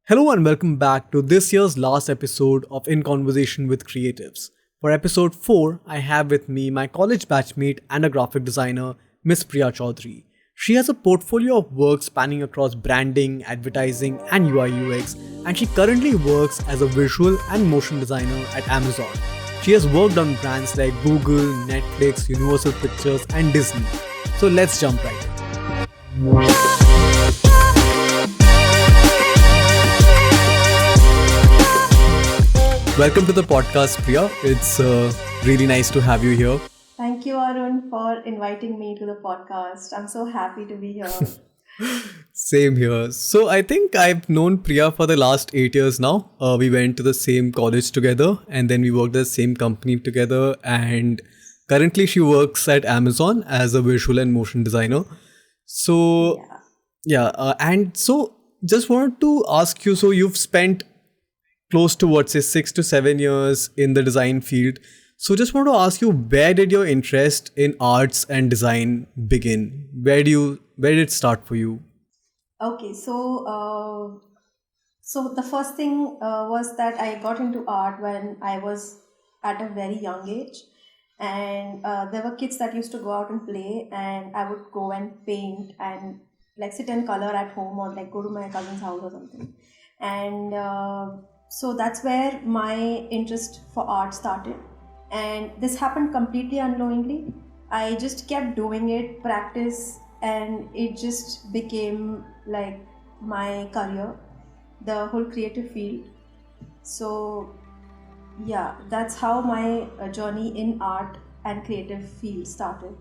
Hello and welcome back to this year's last episode of In Conversation with Creatives. For episode 4, I have with me my college batchmate and a graphic designer, Miss Priya Chaudhary. She has a portfolio of work spanning across branding, advertising, and UI UX, and she currently works as a visual and motion designer at Amazon. She has worked on brands like Google, Netflix, Universal Pictures, and Disney. So let's jump right in. Welcome to the podcast, Priya. It's really nice to have you here. Thank you, Arun, for inviting me to the podcast. I'm so happy to be here. Same here. So I think I've known Priya for the last 8 years now. We went to the same college together and then we worked at the same company together. And currently she works at Amazon as a visual and motion designer. So and so just wanted to ask you, so you've spent close to 6 to 7 years in the design field. So just want to ask you, where did your interest in arts and design begin? Where did it start for you? Okay, so the first thing was that I got into art when I was at a very young age, and there were kids that used to go out and play, and I would go and paint and like sit and color at home or like go to my cousin's house or something, and so that's where my interest for art started. And this happened completely unknowingly. I just kept doing it, practice, and it just became like my career, the whole creative field. So yeah, that's how my journey in art and creative field started.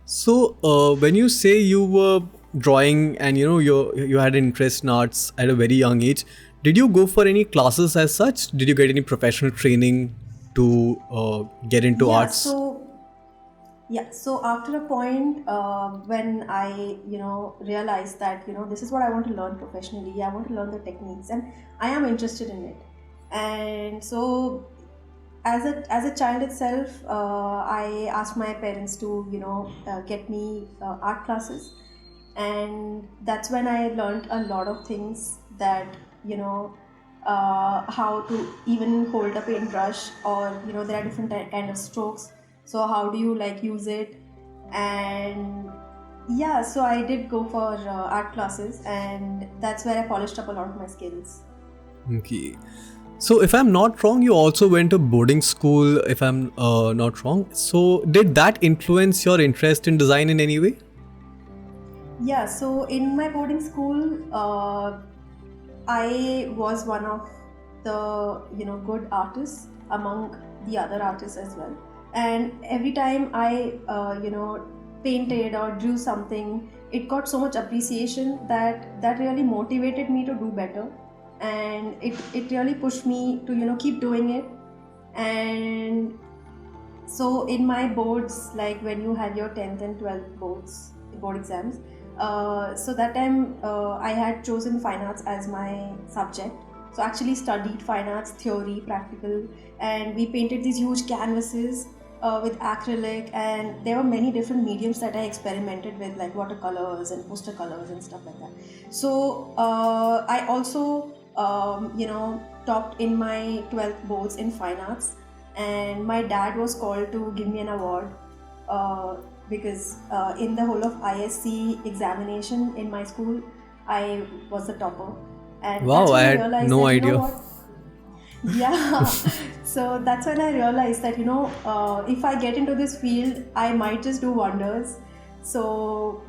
So when you say you were drawing and you had an interest in arts at a very young age, did you go for any classes as such? Did you get any professional training to get into yeah arts? so so after a point, when I realized that this is what I want to learn professionally. I want to learn the techniques and I am interested in it. And so as a child itself, I asked my parents to get me art classes, and that's when I learned a lot of things, that you know how to even hold a paintbrush, or there are different kind of strokes. So how do you like use it? And yeah, so I did go for art classes, and that's where I polished up a lot of my skills. Okay. So if I'm not wrong, you also went to boarding school, if I'm not wrong. So did that influence your interest in design in any way? Yeah, so in my boarding school, I was one of the good artists among the other artists as well. And every time I painted or drew something, it got so much appreciation that really motivated me to do better, and it really pushed me to keep doing it. And so in my boards, like when you had your 10th and 12th board exams, so that time I had chosen fine arts as my subject. So actually studied fine arts theory, practical, and we painted these huge canvases with acrylic, and there were many different mediums that I experimented with, like watercolors and poster colors and stuff like that. So I also topped in my 12th boards in fine arts, and my dad was called to give me an award, because in the whole of ISC examination in my school, I was the topper. And Wow, that's I when I had realized no that, idea. what? Yeah. So that's when I realized that, if I get into this field, I might just do wonders. So,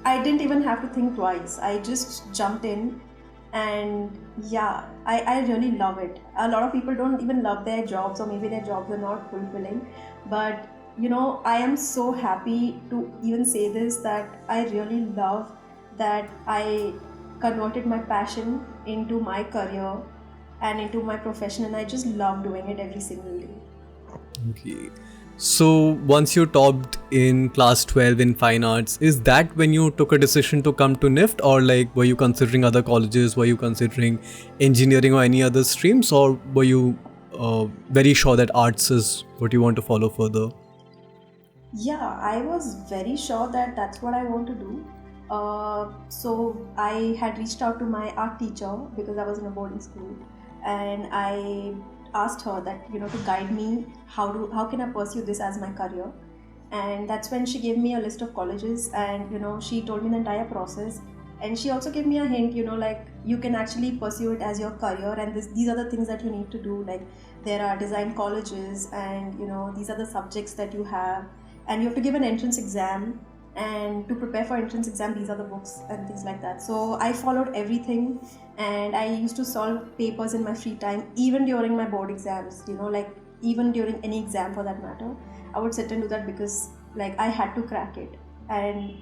I didn't even have to think twice. I just jumped in, and yeah, I really love it. A lot of people don't even love their jobs, or maybe their jobs are not fulfilling. But I am so happy to even say this, that I really love that I converted my passion into my career and into my profession, and I just love doing it every single day. Okay. So once you topped in class 12 in fine arts, is that when you took a decision to come to NIFT, or like were you considering other colleges? Were you considering engineering or any other streams, or were you very sure that arts is what you want to follow further? Yeah, I was very sure that that's what I want to do. So I had reached out to my art teacher because I was in a boarding school, and I asked her that, to guide me how can I pursue this as my career. And that's when she gave me a list of colleges, and she told me the entire process. And she also gave me a hint, like you can actually pursue it as your career, and these are the things that you need to do. Like there are design colleges, and these are the subjects that you have, and you have to give an entrance exam, and to prepare for entrance exam these are the books and things like that. So I followed everything, and I used to solve papers in my free time, even during my board exams, like even during any exam for that matter. I would sit and do that because like I had to crack it. And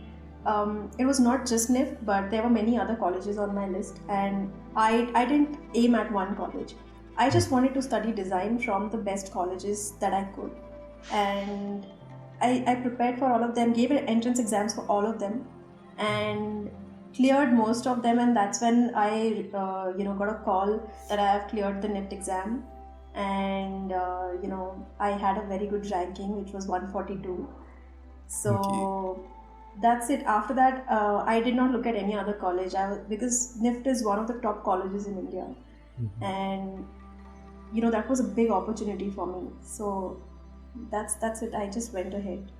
it was not just NIFT, but there were many other colleges on my list, and I didn't aim at one college. I just wanted to study design from the best colleges that I could. And I prepared for all of them, gave entrance exams for all of them, and cleared most of them. And that's when I got a call that I have cleared the NIFT exam. And I had a very good ranking, which was 142. Okay. So that's it. After that, I did not look at any other college. Because NIFT is one of the top colleges in India, and that was a big opportunity for me. So that's it. I just went ahead.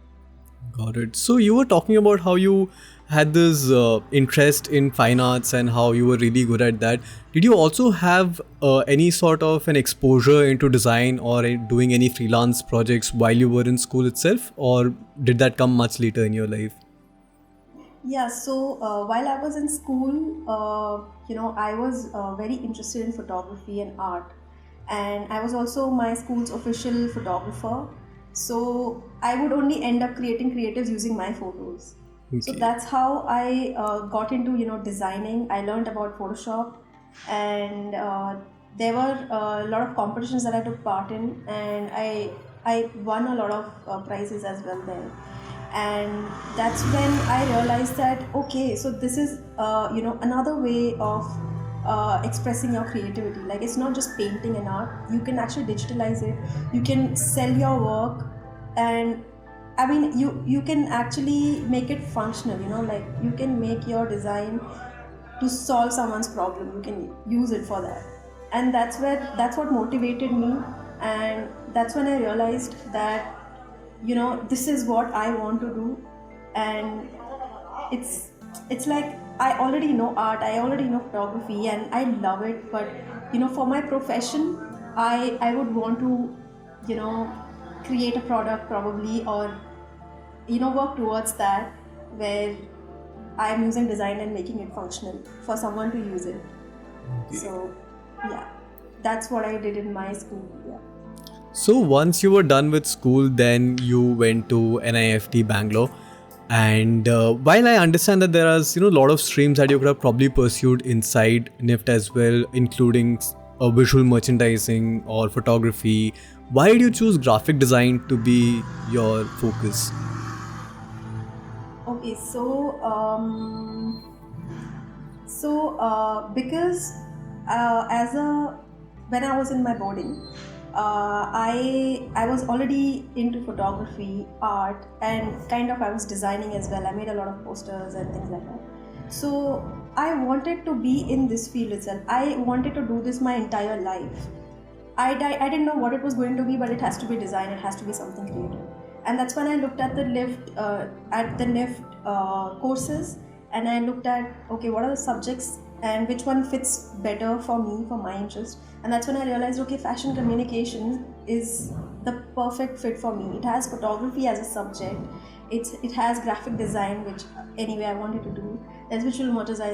Got it. So you were talking about how you had this interest in fine arts and how you were really good at that. Did you also have any sort of an exposure into design or doing any freelance projects while you were in school itself, or did that come much later in your life? Yeah, so while I was in school, I was very interested in photography and art, and I was also my school's official photographer. So I would only end up creating creatives using my photos. So Okay. that's how I got into designing. I learned about Photoshop, and there were a lot of competitions that I took part in, and I won a lot of prizes as well there. And that's when I realized that, okay, so this is another way of expressing your creativity. Like it's not just painting and art, you can actually digitalize it, you can sell your work. And I mean, you can actually make it functional, like you can make your design to solve someone's problem, you can use it for that. And that's what motivated me. And that's when I realized that this is what I want to do. And it's it's like I already know art, I already know photography, and I love it. But for my profession, I would want to you know create a product probably, or work towards that, where I'm using design and making it functional for someone to use it. Okay. So yeah, that's what I did in my school. Yeah. So once you were done with school, then you went to NIFT Bangalore. And while I understand that there are a lot of streams that you could have probably pursued inside NIFT as well, including visual merchandising or photography, why did you choose graphic design to be your focus? Okay, because as a when I was in my boarding, I was already into photography, art, and kind of I was designing as well. I made a lot of posters and things like that. So I wanted to be in this field itself. I wanted to do this my entire life. I didn't know what it was going to be, but it has to be design. It has to be something creative. And that's when I looked at the NIFT courses, and I looked at, okay, what are the subjects and which one fits better for me, for my interest. And that's when I realized, okay, fashion communication is the perfect fit for me. It has photography as a subject. It has graphic design, which anyway I wanted to do. There's visual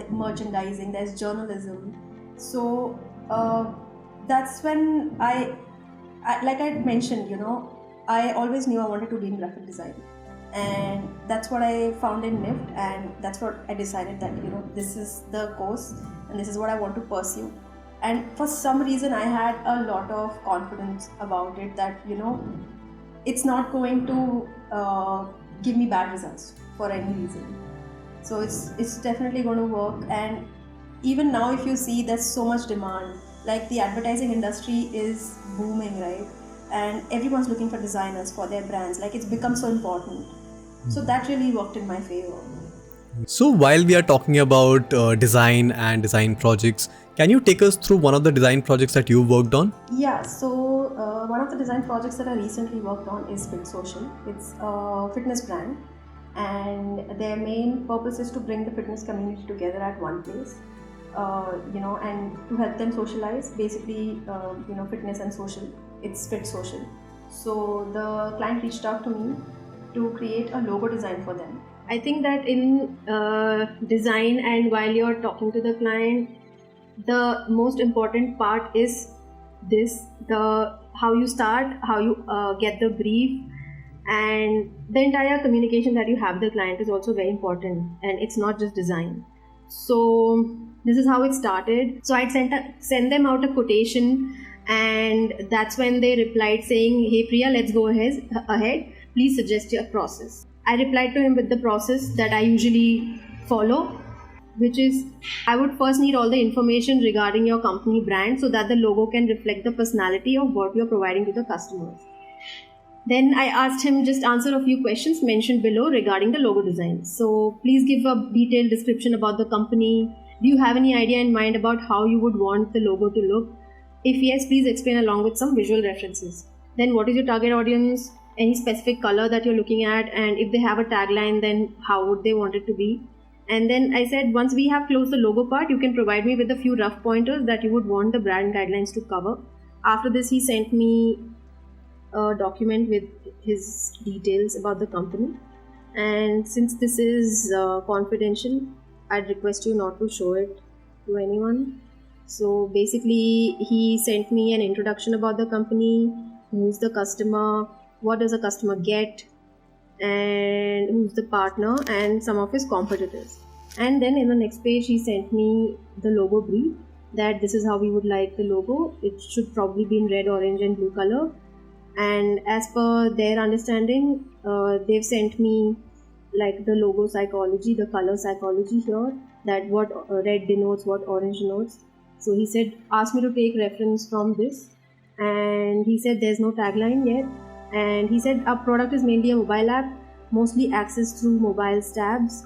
merchandising. There's journalism. So that's when like I mentioned, I always knew I wanted to be in graphic design, and that's what I found in NIFT, and that's what I decided that this is the course, and this is what I want to pursue. And for some reason, I had a lot of confidence about it that it's not going to give me bad results for any reason. So it's definitely going to work. And even now, if you see, there's so much demand. Like the advertising industry is booming, right? And everyone's looking for designers for their brands. Like it's become so important. So that really worked in my favor. So while we are talking about design and design projects, can you take us through one of the design projects that you worked on? Yeah, so one of the design projects that I recently worked on is Fit Social. It's a fitness brand, and their main purpose is to bring the fitness community together at one place, and to help them socialize. Basically, fitness and social. It's Fit Social. So the client reached out to me to create a logo design for them. I think that in design and while you're talking to the client, the most important part is the how you start, how you get the brief, and the entire communication that you have with the client is also very important, and it's not just design. So this is how it started. So I'd send them out a quotation, and that's when they replied saying, "Hey Priya, let's go ahead. Please suggest your process." I replied to him with the process that I usually follow, which is I would first need all the information regarding your company brand so that the logo can reflect the personality of what you're providing to the customers. Then I asked him just answer a few questions mentioned below regarding the logo design. So please give a detailed description about the company. Do you have any idea in mind about how you would want the logo to look? If yes, please explain along with some visual references. Then what is your target audience? Any specific color that you're looking at? And if they have a tagline, then how would they want it to be? And then I said, once we have closed the logo part, you can provide me with a few rough pointers that you would want the brand guidelines to cover. After this, he sent me a document with his details about the company. And since this is confidential, I'd request you not to show it to anyone. So basically, he sent me an introduction about the company, who's the customer, what does a customer get, and who's the partner, and some of his competitors. And then in the next page, he sent me the logo brief, that this is how we would like the logo. It should probably be in red, orange, and blue color. And as per their understanding, they've sent me like the logo psychology, the color psychology here, that what red denotes, what orange denotes. So he said, ask me to take reference from this. And he said there's no tagline yet. And he said our product is mainly a mobile app, mostly accessed through mobile tabs.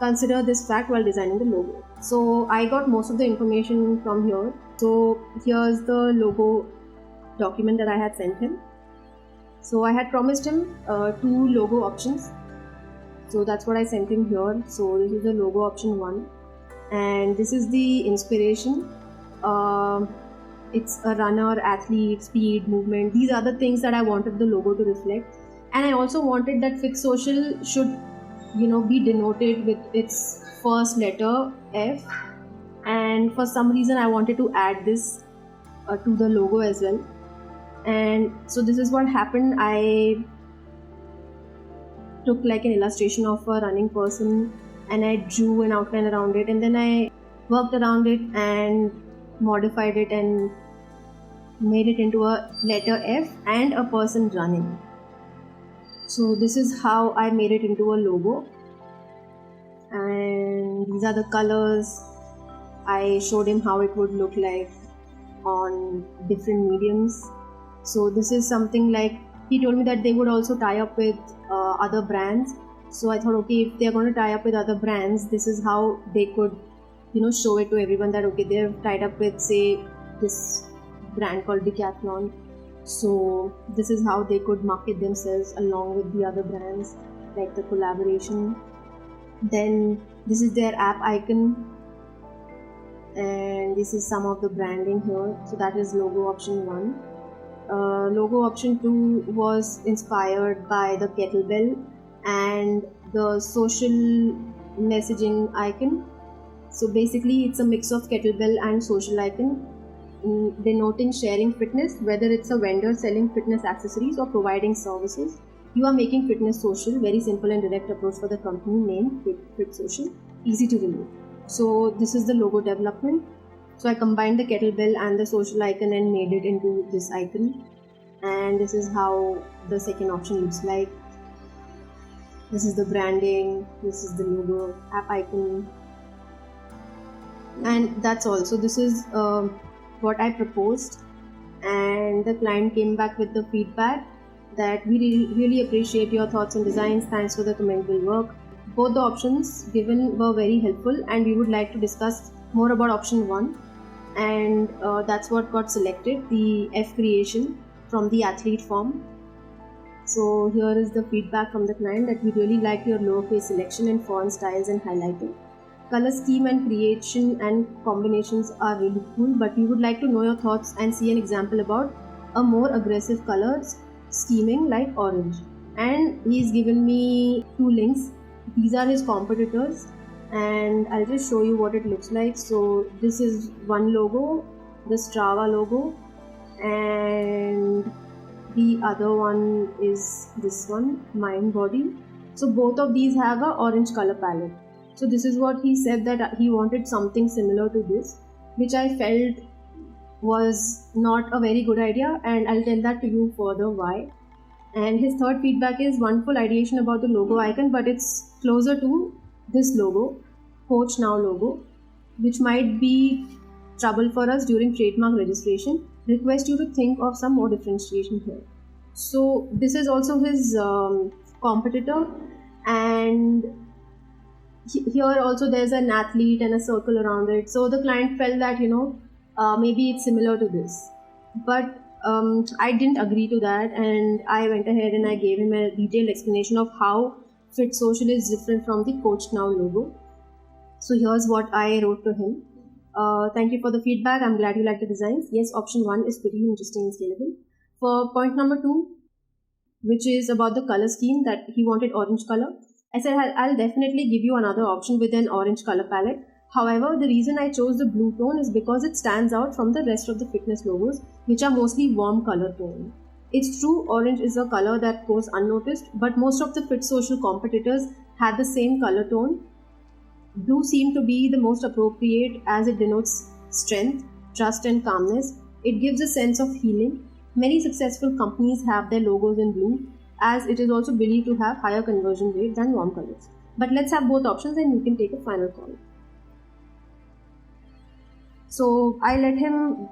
Consider this fact while designing the logo. So I got most of the information from here. So here's the logo document that I had sent him. So I had promised him 2 logo options. So that's what I sent him here. So this is the logo option 1. And this is the inspiration. It's a runner, athlete, speed, movement. These are the things that I wanted the logo to reflect. And I also wanted that Fit Social should, be denoted with its first letter F. And for some reason, I wanted to add this to the logo as well. And so this is what happened. I took like an illustration of a running person, and I drew an outline around it, and then I worked around it and modified it and made it into a letter F and a person running. So this is how I made it into a logo. And these are the colors. I showed him how it would look like on different mediums. So this is something like, he told me that they would also tie up with other brands. So I thought, okay, if they're going to tie up with other brands, this is how they could, show it to everyone that, okay, they're tied up with, say, this brand called Decathlon. So this is how they could market themselves along with the other brands, like the collaboration. Then this is their app icon. And this is some of the branding here. So that is logo option 1. Logo option 2 was inspired by the kettlebell and the social messaging icon. So basically it's a mix of kettlebell and social icon, denoting sharing fitness, whether it's a vendor selling fitness accessories or providing services. You are making fitness social. Very simple and direct approach for the company name, Fit Social. Easy to remove. So this is the logo development. So I combined the kettlebell and the social icon and made it into this icon. And this is how the second option looks like. This is the branding. This is the logo, app icon. And that's all. So this is what I proposed. And the client came back with the feedback that we really appreciate your thoughts and designs. Thanks for the commendable work. Both the options given were very helpful, and we would like to discuss more about option 1. And that's what got selected, the F creation from the athlete form. So here is the feedback from the client that we really liked your lowercase selection and font styles and highlighting. Color scheme and creation and combinations are really cool, but we would like to know your thoughts and see an example about a more aggressive colors scheming like orange. And he's given me 2 links. These are his competitors, and I'll just show you what it looks like. So this is one logo, the Strava logo, and the other one is this one, Mind Body. So both of these have a orange color palette. So this is what he said, that he wanted something similar to this, which I felt was not a very good idea, and I'll tell that to you further why. And his third feedback is wonderful ideation about the logo icon, but it's closer to this logo, Coach Now logo, which might be trouble for us during trademark registration. Request you to think of some more differentiation here. So this is also his competitor, and here also there's an athlete and a circle around it. So the client felt that maybe it's similar to this, but I didn't agree to that, and I went ahead and I gave him a detailed explanation of how Fit Social is different from the Coach Now logo. So here's what I wrote to him. Thank you for the feedback. I'm glad you like the designs. Yes, option 1 is pretty interesting and scalable. For point number 2, which is about the color scheme, that he wanted orange color, I said I'll definitely give you another option with an orange color palette. However, the reason I chose the blue tone is because it stands out from the rest of the fitness logos, which are mostly warm color tone. It's true, orange is a color that goes unnoticed, but most of the Fit Social competitors had the same color tone. Blue seemed to be the most appropriate as it denotes strength, trust and calmness. It gives a sense of healing. Many successful companies have their logos in blue, as it is also believed to have higher conversion rate than warm colors. But let's have both options and you can take a final call. So I let him,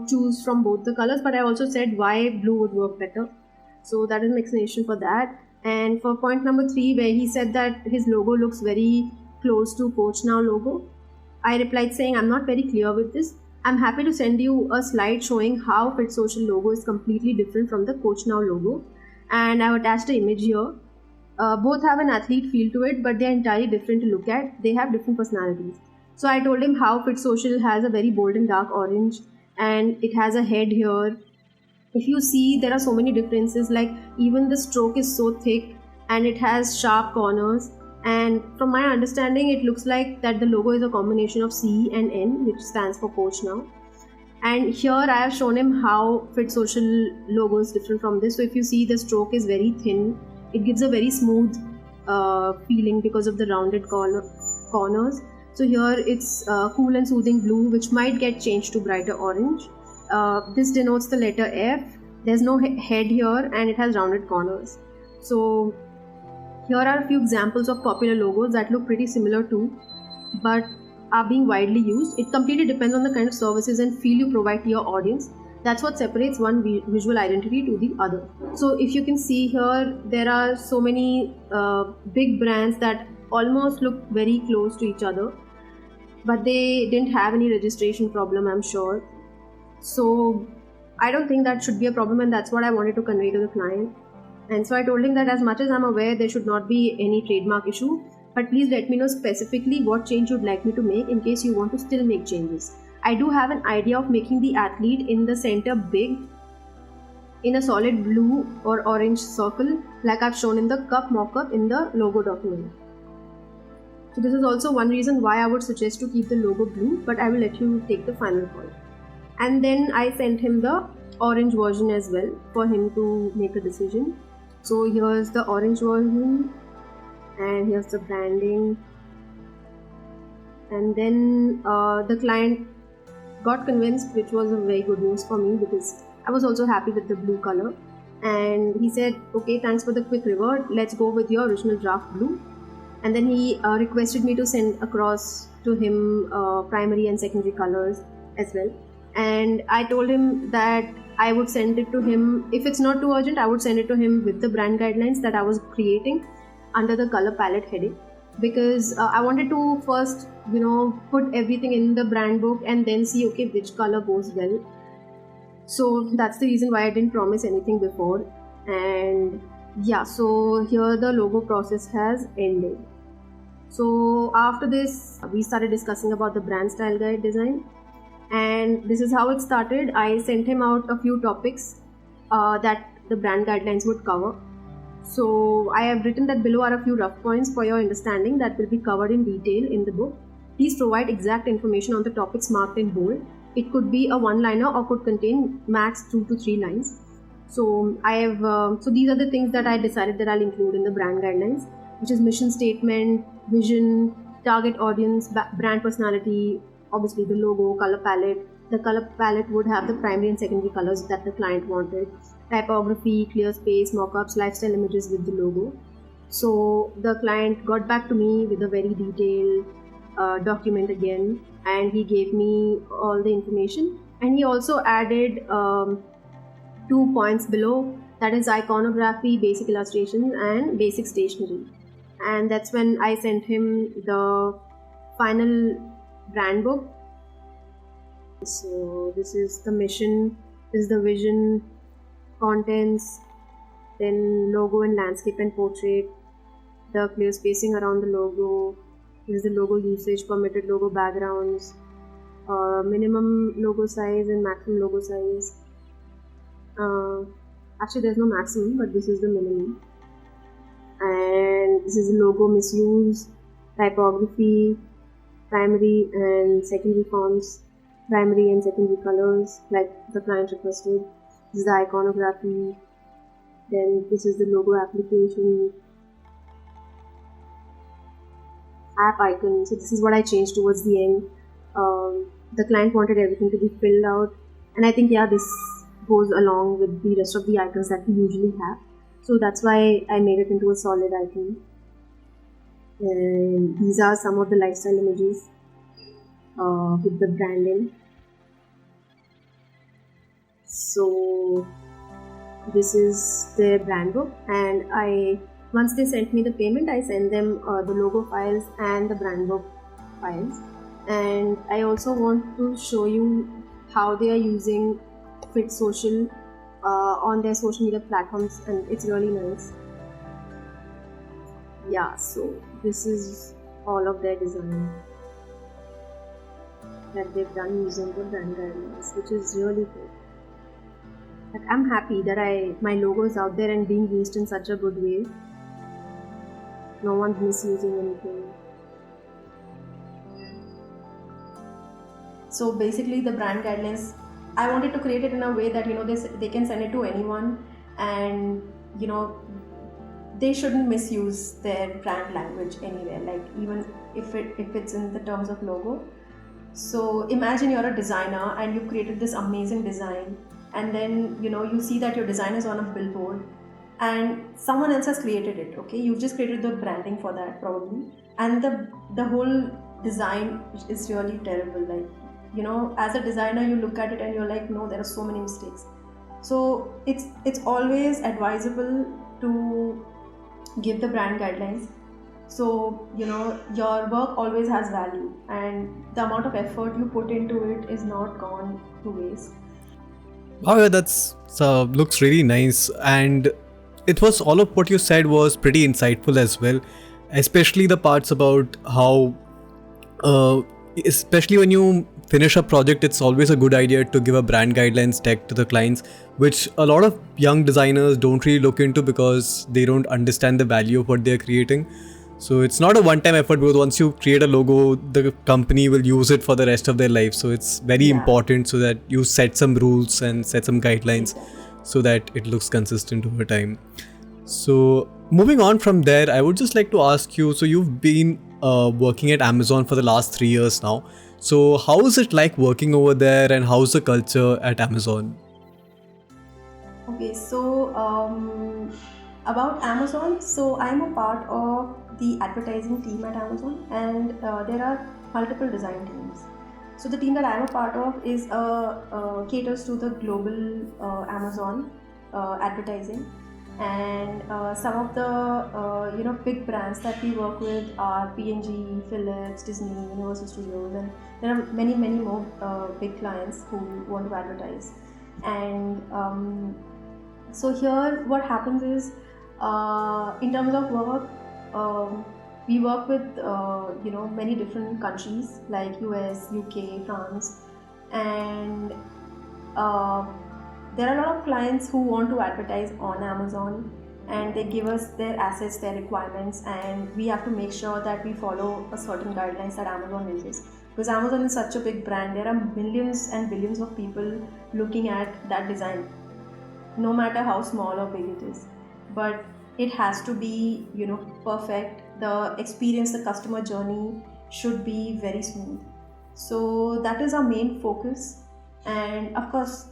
choose from both the colors, but I also said why blue would work better. So that is an explanation for that. And for point number 3, where he said that his logo looks very close to Coach Now logo, I replied saying I'm not very clear with this. I'm happy to send you a slide showing how Fit Social logo is completely different from the Coach Now logo, and I've attached an image here. Both have an athlete feel to it, but they're entirely different to look at. They have different personalities. So I told him how Fit Social has a very bold and dark orange, and it has a head here. If you see, there are so many differences, like even the stroke is so thick and it has sharp corners. And from my understanding, it looks like that the logo is a combination of C and N, which stands for Coach Now. And here I have shown him how Fit Social logo is different from this. So if you see, the stroke is very thin. It gives a very smooth feeling because of the rounded corners. So here it's cool and soothing blue, which might get changed to brighter orange. This denotes the letter F. There's no head here and it has rounded corners. So here are a few examples of popular logos that look pretty similar too, but are being widely used. It completely depends on the kind of services and feel you provide to your audience. That's what separates one visual identity to the other. So if you can see here, there are so many big brands that almost look very close to each other, but they didn't have any registration problem, I'm sure. So I don't think that should be a problem, and that's what I wanted to convey to the client. And so I told him that as much as I'm aware, there should not be any trademark issue, but please let me know specifically what change you'd like me to make in case you want to still make changes. I do have an idea of making the athlete in the center big in a solid blue or orange circle, like I've shown in the cup mock-up in the logo document. So this is also one reason why I would suggest to keep the logo blue, but I will let you take the final call. And then I sent him the orange version as well for him to make a decision. So here's the orange version, and here's the branding. And then the client got convinced, which was a very good news for me because I was also happy with the blue color. And he said, okay, thanks for the quick reward. Let's go with your original draft blue. And then he requested me to send across to him primary and secondary colors as well. And I told him that I would send it to him. If it's not too urgent, I would send it to him with the brand guidelines that I was creating. under the color palette heading, because I wanted to first, put everything in the brand book and then see, okay, which color goes well. So that's the reason why I didn't promise anything before. And yeah, so here the logo process has ended. So after this, we started discussing about the brand style guide design, and this is how it started. I sent him out a few topics that the brand guidelines would cover. So I have written that below are a few rough points for your understanding that will be covered in detail in the book. Please provide exact information on the topics marked in bold. It could be a one-liner or could contain max 2 to 3 lines. So I have so these are the things that I decided that I'll include in the brand guidelines, which is mission statement, vision, target audience, brand personality, obviously the logo, color palette. The color palette would have the primary and secondary colors that the client wanted, typography, clear space, mock-ups, lifestyle images with the logo. So the client got back to me with a very detailed document again, and he gave me all the information, and he also added 2 points below, that is iconography, basic illustrations and basic stationery. And that's when I sent him the final brand book. So this is the mission, this is the vision, contents, then logo and landscape and portrait, the clear spacing around the logo, this is the logo usage, permitted logo backgrounds, minimum logo size and maximum logo size. Actually there's no maximum, but this is the minimum. And this is logo misuse, typography, primary and secondary fonts, primary and secondary colors like the client requested. This is the iconography. Then this is the logo application, app icon. So this is what I changed towards the end. The client wanted everything to be filled out, and I think this goes along with the rest of the icons that we usually have. So that's why I made it into a solid icon. And these are some of the lifestyle images with the branding. So this is their brand book, and once they sent me the payment, I sent them the logo files and the brand book files. And I also want to show you how they are using Fit Social on their social media platforms, and it's really nice. Yeah, so this is all of their design that they've done using the brand guidelines, which is really good. But I'm happy that my logo is out there and being used in such a good way. No one's misusing anything. So basically the brand guidelines, I wanted to create it in a way that they can send it to anyone, and they shouldn't misuse their brand language anywhere, like even if it's in the terms of logo. So imagine you're a designer and you've created this amazing design, and then you see that your design is on a billboard and someone else has created it. Okay, you've just created the branding for that probably, and the whole design is really terrible. Like as a designer, you look at it and you're like, no, there are so many mistakes. So it's always advisable to give the brand guidelines. So your work always has value, and the amount of effort you put into it is not gone to waste. Wow, yeah, that's looks really nice, and it was all of what you said was pretty insightful as well, especially the parts about how especially when you finish a project, it's always a good idea to give a brand guidelines deck to the clients, which a lot of young designers don't really look into because they don't understand the value of what they're creating. So it's not a one-time effort, because once you create a logo, the company will use it for the rest of their life. So it's very important so that you set some rules and set some guidelines so that it looks consistent over time. So moving on from there, I would just like to ask you, so you've been working at Amazon for the last 3 years now. So how is it like working over there, and how's the culture at Amazon? Okay, so about Amazon, so I'm a part of the advertising team at Amazon, and there are multiple design teams. So the team that I'm a part of is caters to the global Amazon advertising. And some of the big brands that we work with are P&G, Philips, Disney, Universal Studios, and there are many more big clients who want to advertise. And so here what happens is, in terms of work, um, we work with many different countries like US, UK, France, and uh, there are a lot of clients who want to advertise on Amazon, and they give us their assets, their requirements, and we have to make sure that we follow a certain guidelines that Amazon uses. Because Amazon is such a big brand, there are millions and billions of people looking at that design, no matter how small or big it is. But it has to be, perfect. The experience, the customer journey should be very smooth. So that is our main focus. And of course,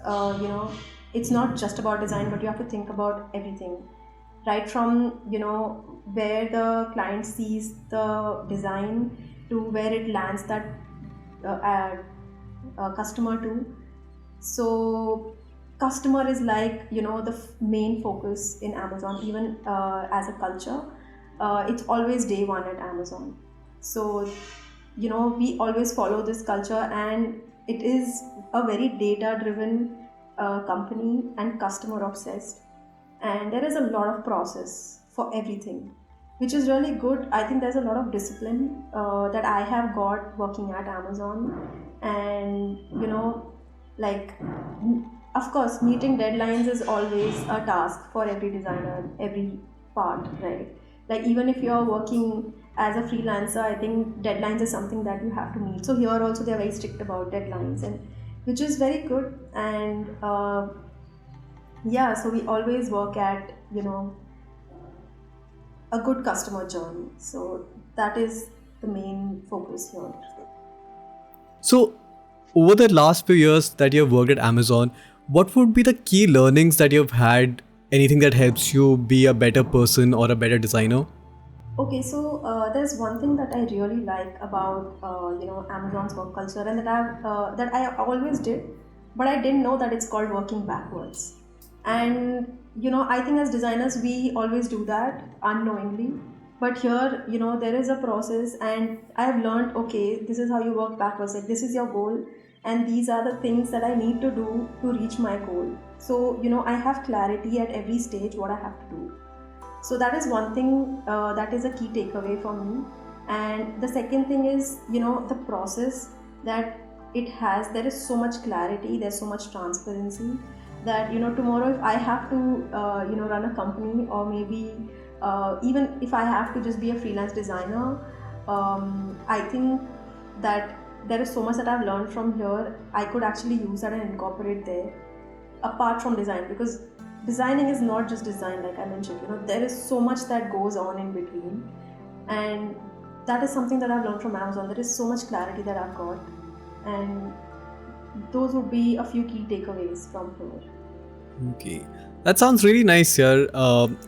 it's not just about design, but you have to think about everything, right from where the client sees the design to where it lands that customer to. So customer is like the main focus in Amazon, even as a culture. It's always day one at Amazon. So we always follow this culture, and it is a very data driven company and customer obsessed, and there is a lot of process for everything, which is really good. I think there's a lot of discipline that I have got working at Amazon. And like of course, meeting deadlines is always a task for every designer, every part, right? Like even if you're working as a freelancer, I think deadlines is something that you have to meet. So here also they're very strict about deadlines, and which is very good. And yeah, so we always work at a good customer journey. So that is the main focus here. So, over the last few years that you've worked at Amazon, what would be the key learnings that you've had? Anything that helps you be a better person or a better designer? Okay, so there's one thing that I really like about Amazon's work culture, and that I always did, but I didn't know that it's called working backwards. And I think as designers we always do that unknowingly, but here there is a process, and I have learned, okay, this is how you work backwards. Like this is your goal, and these are the things that I need to do to reach my goal. So I have clarity at every stage what I have to do. So that is one thing that is a key takeaway for me. And the second thing is the process that it has. There is so much clarity, there's so much transparency, that tomorrow if I have to run a company, or maybe even if I have to just be a freelance designer, I think that there is so much that I've learned from here. I could actually use that and incorporate there, apart from design, because designing is not just design. Like I mentioned, there is so much that goes on in between, and that is something that I've learned from Amazon. There is so much clarity that I've got, and those would be a few key takeaways from here. Okay, that sounds really nice here.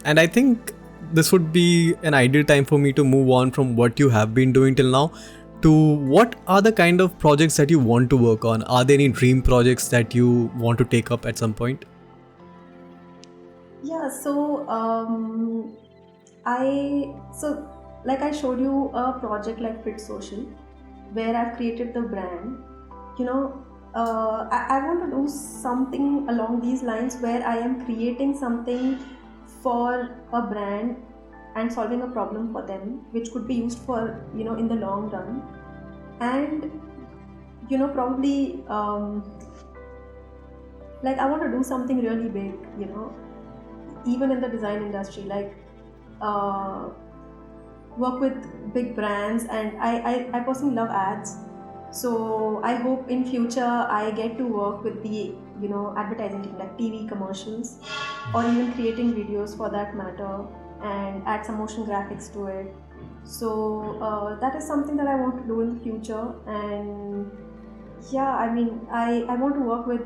And I think this would be an ideal time for me to move on from what you have been doing till now to what are the kind of projects that you want to work on. Are there any dream projects that you want to take up at some point? Yeah, so like I showed you a project like Fit Social, where I've created the brand. You know, I want to do something along these lines where I am creating something for a brand and solving a problem for them, which could be used for in the long run. And probably like I want to do something really big. Even in the design industry, like uh, work with big brands. And I personally love ads, so I hope in future I get to work with the advertising team, like TV commercials, or even creating videos for that matter, and add some motion graphics to it. So that is something that I want to do in the future. And yeah, I mean, I want to work with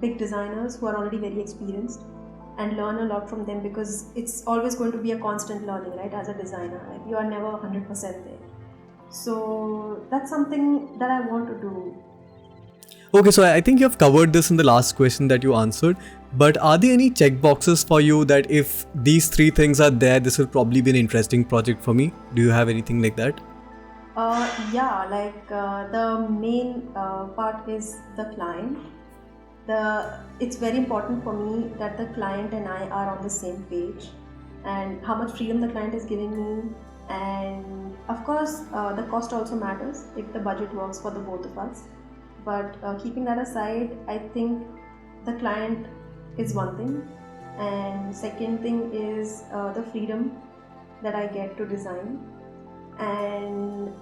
big designers who are already very experienced and learn a lot from them, because it's always going to be a constant learning, right? As a designer, like you are never 100% there. So that's something that I want to do. Okay, so I think you have covered this in the last question that you answered. But are there any check boxes for you that if these three things are there, this will probably be an interesting project for me? Do you have anything like that? Yeah, like the main part is the client. It's very important for me that the client and I are on the same page, and how much freedom the client is giving me, and of course the cost also matters if the budget works for the both of us. But keeping that aside, I think the client is one thing, and second thing is the freedom that I get to design, and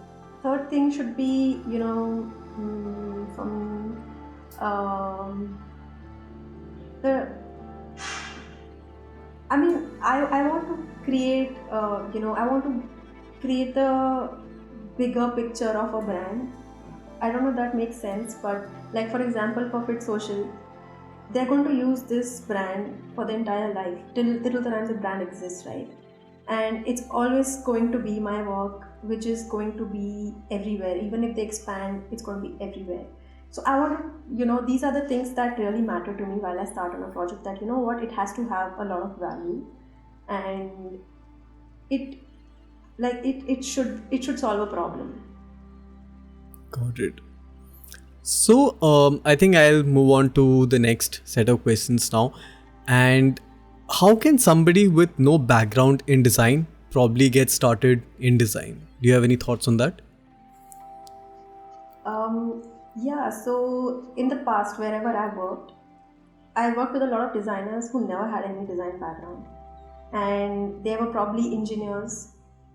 third thing should be, from um, the I mean, I want to create, I want to create the bigger picture of a brand. I don't know if that makes sense, but like for example, for Fit Social, they're going to use this brand for the entire life till the time the brand exists, right? And it's always going to be my work, which is going to be everywhere. Even if they expand, it's going to be everywhere. So I want to, these are the things that really matter to me while I start on a project. That, it has to have a lot of value, and it it should solve a problem. Got it. So I think I'll move on to the next set of questions now. And how can somebody with no background in design probably get started in design? Do you have any thoughts on that? Yeah, so in the past, wherever I worked with a lot of designers who never had any design background, and they were probably engineers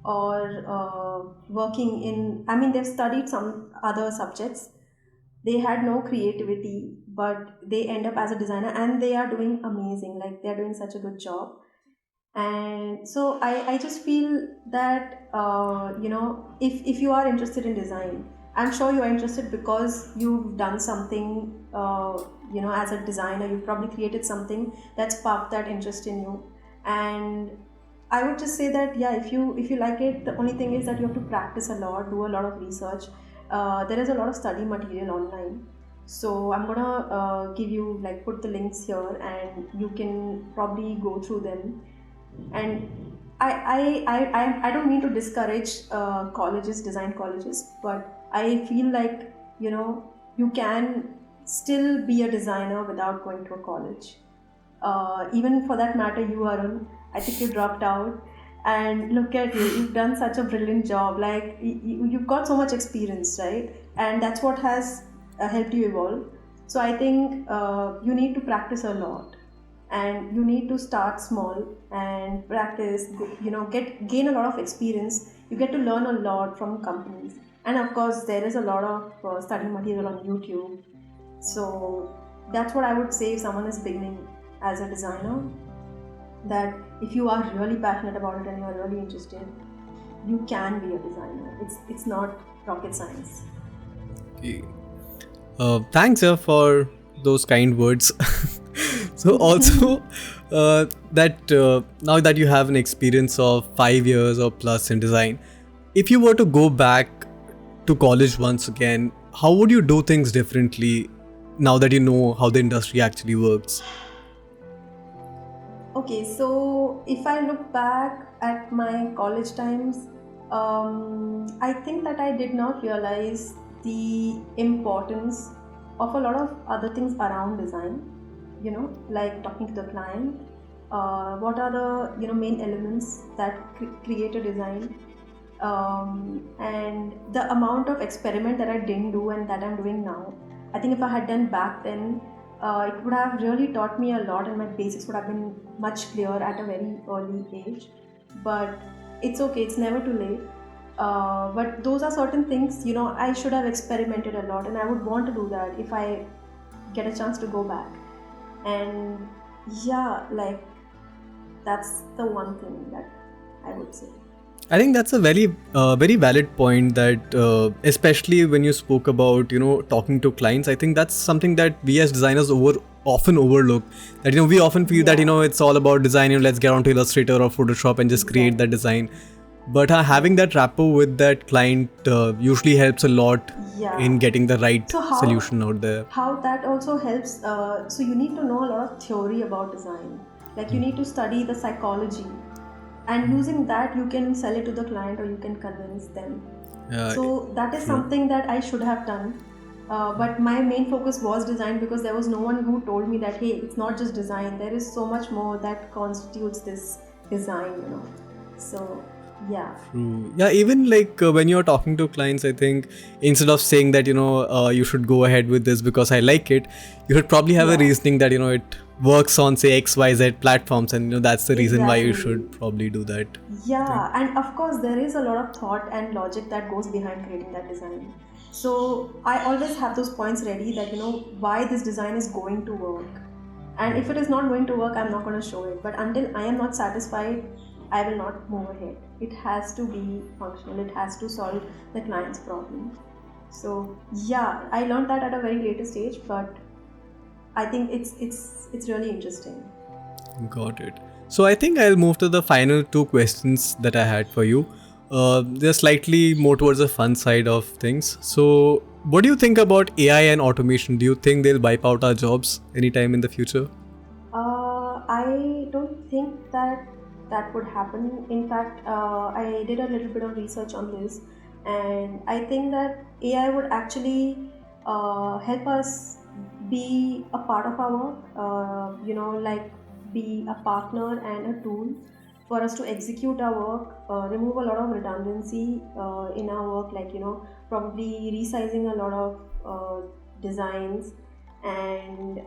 or working in. I mean, they've studied some other subjects. They had no creativity, but they end up as a designer, and they are doing amazing. Like they're doing such a good job. And so I just feel that if you are interested in design, I'm sure you are interested because you've done something, as a designer. You've probably created something that sparked that interest in you. And I would just say that, yeah, if you like it, the only thing is that you have to practice a lot, do a lot of research. There is a lot of study material online. So I'm gonna give you, like, put the links here, and you can probably go through them. And I don't mean to discourage colleges, design colleges, but I feel like, you can still be a designer without going to a college. Even for that matter, you, Arun, I think you dropped out, and look at you, you've done such a brilliant job. Like you've got so much experience, right? And that's what has helped you evolve. So I think you need to practice a lot, and you need to start small and practice, gain a lot of experience. You get to learn a lot from companies, and of course there is a lot of study material on YouTube. So that's what I would say if someone is beginning as a designer, that if you are really passionate about it and you are really interested, you can be a designer. It's not rocket science. Okay. Thanks, sir, for those kind words. So also that now that you have an experience of 5 years or plus in design, if you were to go back to college once again, how would you do things differently now that you know how the industry actually works? Okay, so if I look back at my college times, I think that I did not realize the importance of a lot of other things around design, like talking to the client. What are the main elements that create a design, and the amount of experiment that I didn't do and that I'm doing now. I think if I had done back then, it would have really taught me a lot, and my basics would have been much clearer at a very early age. But it's okay, it's never too late. But those are certain things, I should have experimented a lot, and I would want to do that if I get a chance to go back. And yeah, like that's the one thing that I would say. I think that's a very valid point that especially when you spoke about talking to clients. I think that's something that we as designers often overlook, that we often feel that Yeah, it's all about design, let's get onto Illustrator or Photoshop and just create that exactly. design. But having that rapport with that client usually helps a lot Yeah. in getting the right So solution out there. how that also helps, so you need to know a lot of theory about design. Like you need to study the psychology, and using that you can sell it to the client or you can convince them. So that is something that I should have done. But my main focus was design, because there was no one who told me that, hey, it's not just design, there is so much more that constitutes this design. So yeah. True. Yeah, even like when you're talking to clients, I think instead of saying that, you should go ahead with this because I like it, you should probably have a reasoning that, it works on, say, XYZ platforms, and, that's the reason why you Exactly. should probably do that. Yeah, and of course, there is a lot of thought and logic that goes behind creating that design. So I always have those points ready that, why this design is going to work. And if it is not going to work, I'm not going to show it. But until I am not satisfied, I will not move ahead. It has to be functional, it has to solve the client's problem. So yeah, I learned that at a very later stage, but I think it's really interesting. Got it. So I think I'll move to the final two questions that I had for you. They're slightly more towards the fun side of things. So, what do you think about AI and automation? Do you think they'll wipe out our jobs anytime in the future? I don't think that would happen. In fact, I did a little bit of research on this, and I think that AI would actually help us be a part of our work, like be a partner and a tool for us to execute our work, remove a lot of redundancy in our work, like, probably resizing a lot of designs, and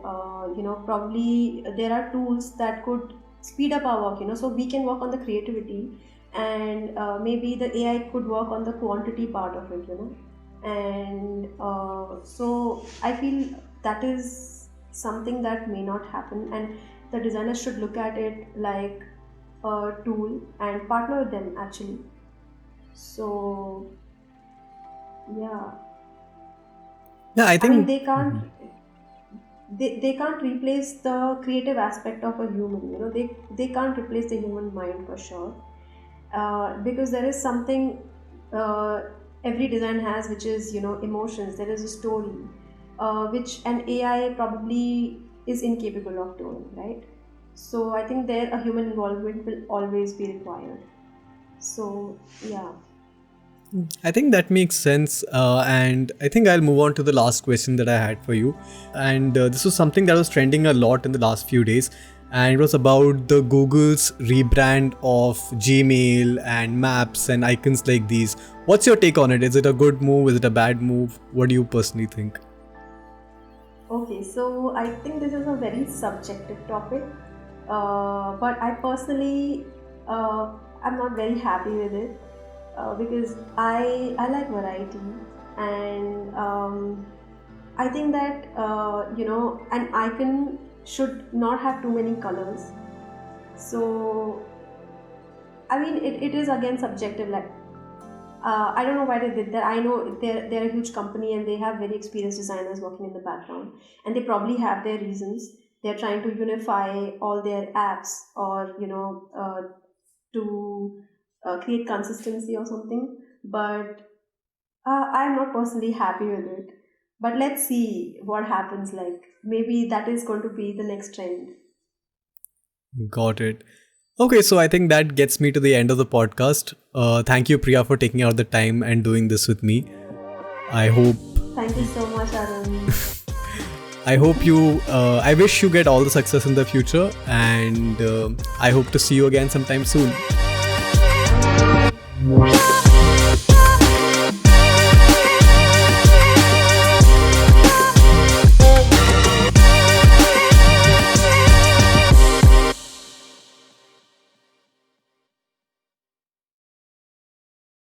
probably there are tools that could speed up our work, so we can work on the creativity, and maybe the AI could work on the quantity part of it. And so I feel that is something that may not happen, and the designers should look at it like a tool and partner with them actually. So yeah, Yeah, I I mean think. they can't replace the creative aspect of a human. They can't replace the human mind for sure, because there is something uh, every design has, which is, emotions. There is a story, which an AI probably is incapable of doing, right? So I think there a human involvement will always be required. So yeah. I think that makes sense. And I think I'll move on to the last question that I had for you. And this was something that was trending a lot in the last few days. And it was about the Google's rebrand of Gmail and Maps and icons like these. What's your take on it? Is it a good move? Is it a bad move? What do you personally think? Okay, so I think this is a very subjective topic, but I personally, I'm not very happy with it, because I like variety, and I think that an icon should not have too many colors. So I mean, it is again subjective. Like, I don't know why they did that. I know they're a huge company and they have very experienced designers working in the background, and they probably have their reasons. They're trying to unify all their apps, or to create consistency or something. But I'm not personally happy with it. But let's see what happens. Like, maybe that is going to be the next trend. Got it. Okay, so I think that gets me to the end of the podcast. Thank you, Priya, for taking out the time and doing this with me. I hope Thank you so much, Arun. I wish you get all the success in the future, and I hope to see you again sometime soon.